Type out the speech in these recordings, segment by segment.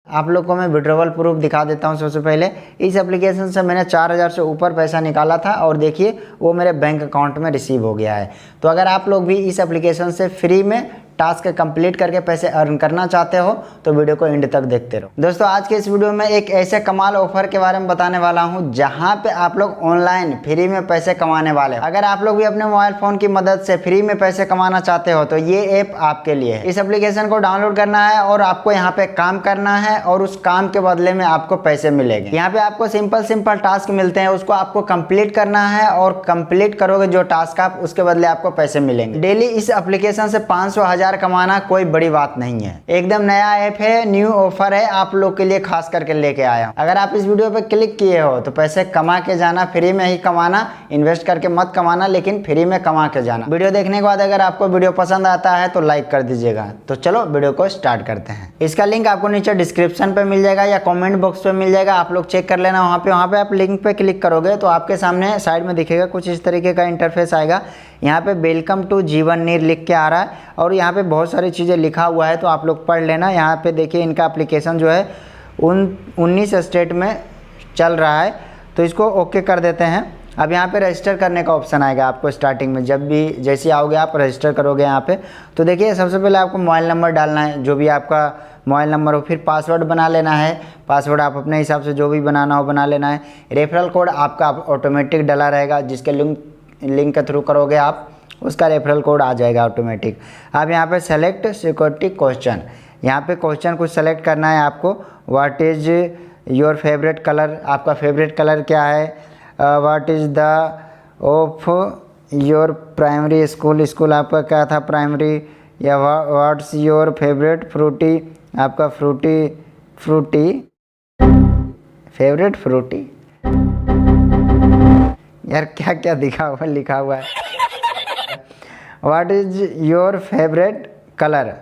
आप लोग को मैं विड्रॉवल प्रूफ दिखा देता हूं। सबसे पहले इस एप्लीकेशन से मैंने 4000 से ऊपर पैसा निकाला था और देखिए वो मेरे बैंक अकाउंट में रिसीव हो गया है। तो अगर आप लोग भी इस एप्लीकेशन से फ्री में टास्क कंप्लीट करके पैसे अर्न करना चाहते हो तो वीडियो को एंड तक देखते रहो। दोस्तों आज के इस वीडियो में एक ऐसे कमाल ऑफर के बारे में बताने वाला हूं जहां पे आप लोग ऑनलाइन फ्री में पैसे कमाने वाले हो। अगर आप लोग भी अपने मोबाइल फोन की मदद से फ्री में पैसे कमाना चाहते हो तो ये ऐप आपके लिए है। इस एप्लीकेशन को डाउनलोड करना है और आपको यहाँ पे काम करना है और उस काम के बदले में आपको पैसे मिलेंगे। यहाँ पे आपको सिंपल टास्क मिलते हैं, उसको आपको कंप्लीट करना है और कंप्लीट करोगे जो टास्क आप, उसके बदले आपको पैसे मिलेंगे। डेली इस एप्लीकेशन से 500 1000 कमाना कोई बड़ी बात नहीं है। एकदम नया ऐप है, न्यू ऑफर है, आप लोग के लिए खास करके लेके आया हूं। अगर आप इस वीडियो पे क्लिक किए हो तो पैसे कमा के जाना, फ्री में ही कमाना, इन्वेस्ट करके मत कमाना, लेकिन फ्री में कमा के जाना। वीडियो देखने के बाद अगर आपको वीडियो पसंद आता है तो लाइक कर दीजिएगा। तो चलो वीडियो को स्टार्ट करते हैं। इसका लिंक आपको नीचे डिस्क्रिप्शन पे मिल जाएगा या कॉमेंट बॉक्स पे मिल जाएगा, आप लोग चेक कर लेना। वहाँ पे आप लिंक पे क्लिक करोगे तो आपके सामने साइड में दिखेगा कुछ इस तरीके का इंटरफेस आएगा। यहाँ पे वेलकम टू जीवन नीर लिख के आ रहा है और यहाँ पे बहुत सारी चीज़ें लिखा हुआ है, तो आप लोग पढ़ लेना। यहाँ पे देखिए इनका एप्लीकेशन जो है 19 स्टेट में चल रहा है, तो इसको ओके कर देते हैं। अब यहाँ पे रजिस्टर करने का ऑप्शन आएगा आपको स्टार्टिंग में, जब भी जैसे आओगे आप रजिस्टर करोगे यहाँ पे। तो देखिए सबसे पहले आपको मोबाइल नंबर डालना है, जो भी आपका मोबाइल नंबर हो, फिर पासवर्ड बना लेना है। पासवर्ड आप अपने हिसाब से जो भी बनाना हो बना लेना है। रेफरल कोड आपका ऑटोमेटिक डला रहेगा, जिसके लिंक के थ्रू करोगे आप, उसका रेफरल कोड आ जाएगा ऑटोमेटिक। अब यहाँ पे सेलेक्ट सिक्योरिटी क्वेश्चन, यहाँ पे क्वेश्चन कुछ सेलेक्ट करना है आपको। What is your favourite colour, आपका फेवरेट कलर क्या है। What is the of your primary school, school आपका क्या था प्राइमरी। या व्हाट्स योर फेवरेट फ्रूटी, आपका फ्रूटी फेवरेट फ्रूटी। यार क्या क्या लिखा हुआ है। What is your favourite colour,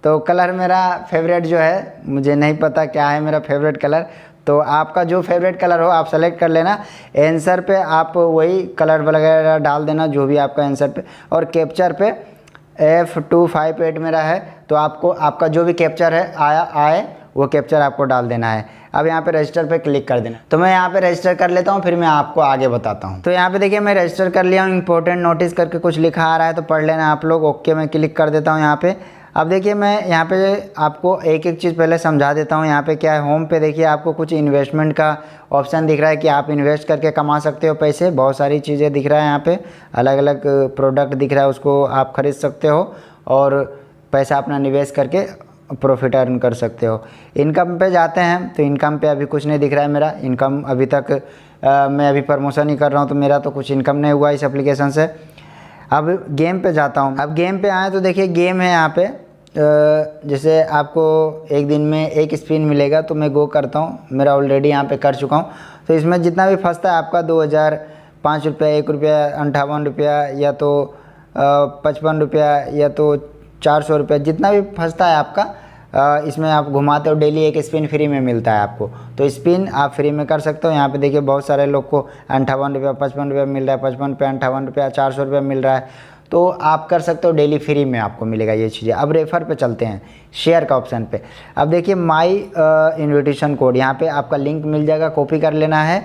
तो कलर मेरा फेवरेट जो है, मुझे नहीं पता क्या है मेरा फेवरेट कलर। तो आपका जो फेवरेट कलर हो आप सेलेक्ट कर लेना। आंसर पे आप वही कलर वगैरह डाल देना जो भी आपका आंसर पे, और कैप्चर पे F258 मेरा है, तो आपको आपका जो भी कैप्चर है आए वो कैप्चर आपको डाल देना है। अब यहाँ पे रजिस्टर पे क्लिक कर देना। तो मैं यहाँ पे रजिस्टर कर लेता हूँ, फिर मैं आपको आगे बताता हूँ। तो यहाँ पे देखिए मैं रजिस्टर कर लिया हूँ। इंपॉर्टेंट नोटिस करके कुछ लिखा आ रहा है तो पढ़ लेना आप लोग। ओके मैं क्लिक कर देता हूँ यहाँ पे। अब देखिए मैं यहाँ पे आपको एक एक चीज़ पहले समझा देता हूँ। यहाँ पे क्या है, होम पे देखिए आपको कुछ इन्वेस्टमेंट का ऑप्शन दिख रहा है कि आप इन्वेस्ट करके कमा सकते हो पैसे। बहुत सारी चीज़ें दिख रहा है यहाँ पे, अलग अलग प्रोडक्ट दिख रहा है, उसको आप खरीद सकते हो और पैसा अपना निवेश करके प्रॉफिट अर्न कर सकते हो। इनकम पे जाते हैं तो इनकम पे अभी कुछ नहीं दिख रहा है मेरा। इनकम अभी तक मैं अभी प्रमोशन ही कर रहा हूँ तो मेरा तो कुछ इनकम नहीं हुआ इस एप्लीकेशन से। अब गेम पे जाता हूँ। अब गेम पे आए तो देखिए गेम है यहाँ पे। जैसे आपको एक दिन में एक स्पिन मिलेगा, तो मैं गो करता हूँ, मेरा ऑलरेडी यहाँ पे कर चुका हूँ। तो इसमें जितना भी फंसता है आपका 2000, 5 रुपया, 1 रुपया, 58 रुपया, या तो 55 रुपया, या तो 400 रुपया, जितना भी फंसता है आपका इसमें आप घुमाते हो। डेली एक स्पिन फ्री में मिलता है आपको, तो स्पिन आप फ्री में कर सकते हो। यहाँ पे देखिए बहुत सारे लोग को 58 रुपया, 55 रुपया मिल रहा है, 55 पे 58 रुपया, 400 रुपया मिल रहा है। तो आप कर सकते हो, डेली फ्री में आपको मिलेगा ये चीज़ें। अब रेफर पे चलते हैं, शेयर का ऑप्शन पे। अब देखिए माई इन्विटेशन कोड, यहाँ पे आपका लिंक मिल जाएगा, कॉपी कर लेना है।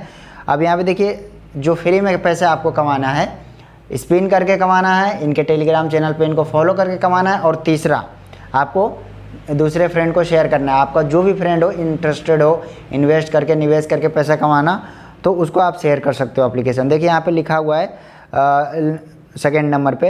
अब यहाँ पे देखिए जो फ्री में पैसे आपको कमाना है, स्पिन करके कमाना है, इनके टेलीग्राम चैनल पे इनको फॉलो करके कमाना है, और तीसरा आपको दूसरे फ्रेंड को शेयर करना है। आपका जो भी फ्रेंड हो, इंटरेस्टेड हो इन्वेस्ट करके, निवेश करके पैसा कमाना, तो उसको आप शेयर कर सकते हो एप्लीकेशन। देखिए यहाँ पे लिखा हुआ है सेकेंड नंबर पे,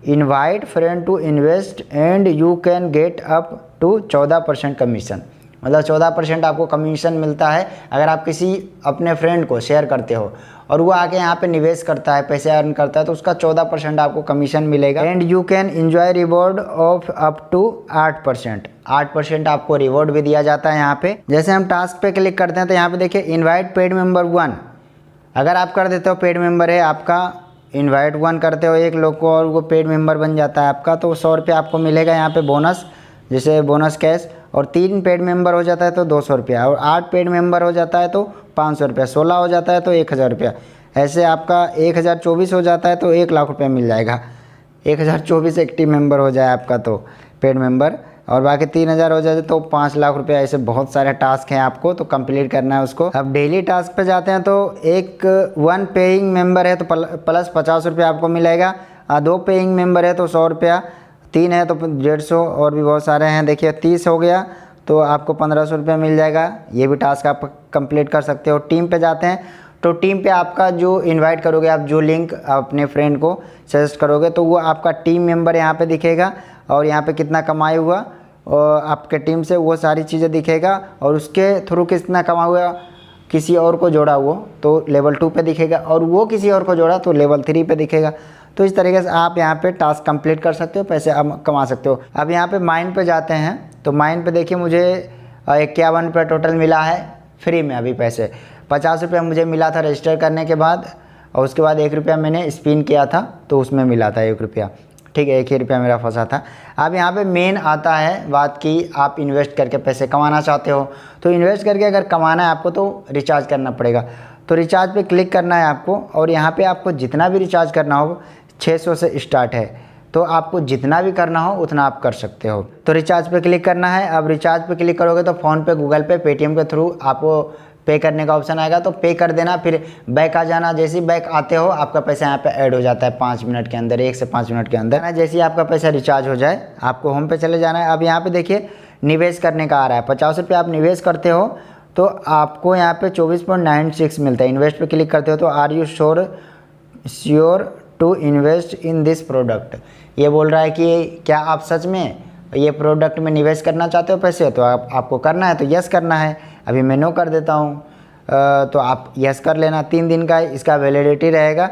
invite friend to invest and you can get up to 14% commission. मतलब 14% आपको कमीशन मिलता है अगर आप किसी अपने फ्रेंड को शेयर करते हो और वो आके यहाँ पे निवेश करता है, पैसे अर्न करता है, तो उसका 14% आपको कमीशन मिलेगा। And you can enjoy reward of up to 8%। 8% आपको रिवॉर्ड भी दिया जाता है यहाँ पे। जैसे हम टास्क पे क्लिक करते हैं तो यहाँ पे देखिए इन्वाइट पेड मेंबर 1, अगर आप कर देते हो, पेड मेंबर है आपका, इन्वाइट 1 करते हो एक लोग को और वो पेड मेंबर बन जाता है आपका, तो 100 रुपये आपको मिलेगा यहाँ पे बोनस, जैसे बोनस कैश। और 3 पेड मेंबर हो जाता है तो 200 रुपया, और 8 पेड मेंबर हो जाता है तो 500 रुपया, 16 हो जाता है तो 1000 रुपया। ऐसे आपका 1024 हो जाता है तो 1 लाख रुपया मिल जाएगा। 1024 एक्टिव मेंबर हो जाए आपका तो पेड मेंबर, और बाकी 3000 हो जाए तो 5 लाख रुपया। ऐसे बहुत सारे टास्क हैं आपको तो कंप्लीट करना है उसको। अब डेली टास्क पे जाते हैं तो एक 1 पेइंग मेंबर है तो प्लस 50 रुपया आपको मिलेगा, 2 पेइंग मेंबर है तो 100 रुपया, 3 है तो 150, और भी बहुत सारे हैं। देखिए 30 हो गया तो आपको 1500 रुपया मिल जाएगा। ये भी टास्क आप कंप्लीट कर सकते हो। टीम पे जाते हैं तो टीम पे आपका जो इनवाइट करोगे आप, जो लिंक अपने फ्रेंड को सजेस्ट करोगे तो वो आपका टीम मेंबर यहाँ पे दिखेगा, और यहाँ पे कितना कमाई हुआ और आपके टीम से वो सारी चीज़ें दिखेगा, और उसके थ्रू कितना कमा हुआ, किसी और को जोड़ा वो तो लेवल 2 पे दिखेगा, और वो किसी और को जोड़ा तो लेवल 3 पे दिखेगा। तो इस तरीके से आप यहाँ पे टास्क कंप्लीट कर सकते हो, पैसे कमा सकते हो। अब यहाँ पे माइन पे जाते हैं तो माइन पे देखिए मुझे 51 रुपये टोटल मिला है फ्री में। अभी पैसे 50 रुपया मुझे मिला था रजिस्टर करने के बाद, और उसके बाद 1 रुपया मैंने स्पिन किया था तो उसमें मिला था 1 रुपया। ठीक है, 1 ही रुपया मेरा फंसा था। अब यहाँ पे मेन आता है बात कि आप इन्वेस्ट करके पैसे कमाना चाहते हो, तो इन्वेस्ट करके अगर कमाना है आपको तो रिचार्ज करना पड़ेगा। तो रिचार्ज पे क्लिक करना है आपको, और यहाँ पे आपको जितना भी रिचार्ज करना हो 600 से स्टार्ट है, तो आपको जितना भी करना हो उतना आप कर सकते हो। तो रिचार्ज पे क्लिक करना है। अब रिचार्ज पे क्लिक करोगे तो फ़ोन पे, गूगल पे, पेटीएम के थ्रू आपको पे करने का ऑप्शन आएगा, तो पे कर देना। फिर बैक आ जाना। जैसे ही बैक आते हो आपका पैसा यहाँ पे ऐड हो जाता है 5 मिनट के अंदर, 1 से 5 मिनट के अंदर। जैसे ही आपका पैसा रिचार्ज हो जाए आपको होम पे चले जाना है। अब यहाँ पे देखिए निवेश करने का आ रहा है, 50 रुपये आप निवेश करते हो तो आपको यहाँ पे 24.96 मिलता है। इन्वेस्ट पे क्लिक करते हो तो are you sure to invest in this product, ये बोल रहा है कि क्या आप सच में ये प्रोडक्ट में निवेश करना चाहते हो पैसे, तो आपको करना है तो यस करना है। अभी मैं नो कर देता हूँ, तो आप यस कर लेना। 3 दिन का इसका वैलिडिटी रहेगा,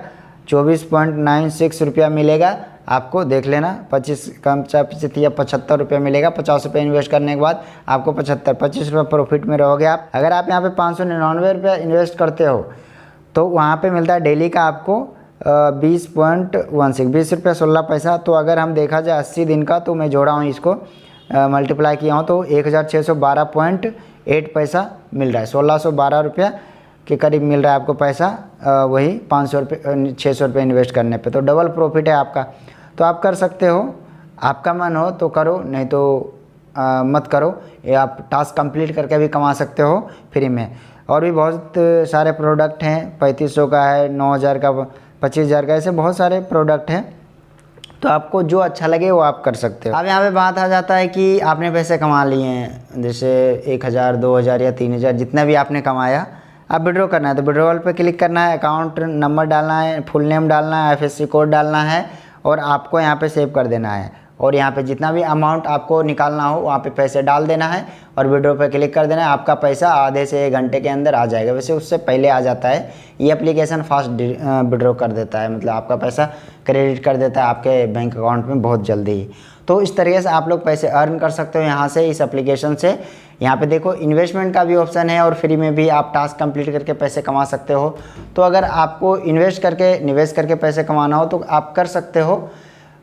24.96 रुपया मिलेगा आपको, देख लेना। 25 कम 50 या 75 रुपये मिलेगा। 50 रुपये इन्वेस्ट करने के बाद आपको 25 रुपये प्रॉफिट में रहोगे आप। अगर आप यहाँ पे 599 रुपये इन्वेस्ट करते हो तो वहाँ पे मिलता है डेली का आपको 20 रुपये 16 पैसा। तो अगर हम देखा जाए 80 दिन का, तो मैं जोड़ा हूँ इसको, मल्टीप्लाई किया हूँ तो 1612.8 पैसा मिल रहा है। 1612 रुपया के करीब मिल रहा है आपको पैसा, वही 500 रुपये 600 रुपये इन्वेस्ट करने पे, तो डबल प्रॉफिट है आपका। तो आप कर सकते हो, आपका मन हो तो करो, नहीं तो मत करो। ये आप टास्क कंप्लीट करके भी कमा सकते हो फ्री में। और भी बहुत सारे प्रोडक्ट हैं, 3500 का है, 9000 का, 25000 का, ऐसे बहुत सारे प्रोडक्ट हैं। तो आपको जो अच्छा लगे वो आप कर सकते हो। अब यहाँ पे बात आ जाता है कि आपने पैसे कमा लिए हैं, जैसे 1000, 2000 या 3000, जितना भी आपने कमाया, अब विड्रॉ करना है तो विड्रॉल पे क्लिक करना है। अकाउंट नंबर डालना है, फुल नेम डालना है, IFSC कोड डालना है, और आपको यहाँ पे सेव कर देना है। और यहाँ पे जितना भी अमाउंट आपको निकालना हो वहाँ पे पैसे डाल देना है, और विड्रॉ पे क्लिक कर देना है। आपका पैसा आधे से 1 घंटे के अंदर आ जाएगा, वैसे उससे पहले आ जाता है। ये एप्लीकेशन फास्ट विड्रॉ कर देता है, मतलब आपका पैसा क्रेडिट कर देता है आपके बैंक अकाउंट में बहुत जल्दी ही। तो इस तरीके से आप लोग पैसे अर्न कर सकते हो यहाँ से, इस एप्लीकेशन से। यहाँ पे देखो इन्वेस्टमेंट का भी ऑप्शन है, और फ्री में भी आप टास्क कंप्लीट करके पैसे कमा सकते हो। तो अगर आपको निवेश करके पैसे कमाना हो तो आप कर सकते हो,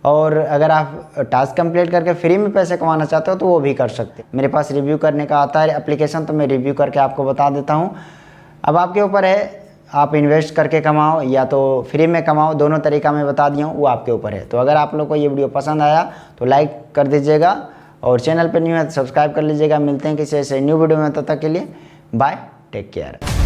और अगर आप टास्क कंप्लीट करके फ्री में पैसे कमाना चाहते हो तो वो भी कर सकते हो। मेरे पास रिव्यू करने का आता है एप्लीकेशन, तो मैं रिव्यू करके आपको बता देता हूँ। अब आपके ऊपर है, आप इन्वेस्ट करके कमाओ या तो फ्री में कमाओ, दोनों तरीका मैं बता दिया हूँ, वो आपके ऊपर है। तो अगर आप लोग को ये वीडियो पसंद आया तो लाइक कर दीजिएगा, और चैनल पर न्यू है तो सब्सक्राइब कर लीजिएगा। मिलते हैं किसी ऐसे न्यू वीडियो में, तब तक के लिए बाय, टेक केयर।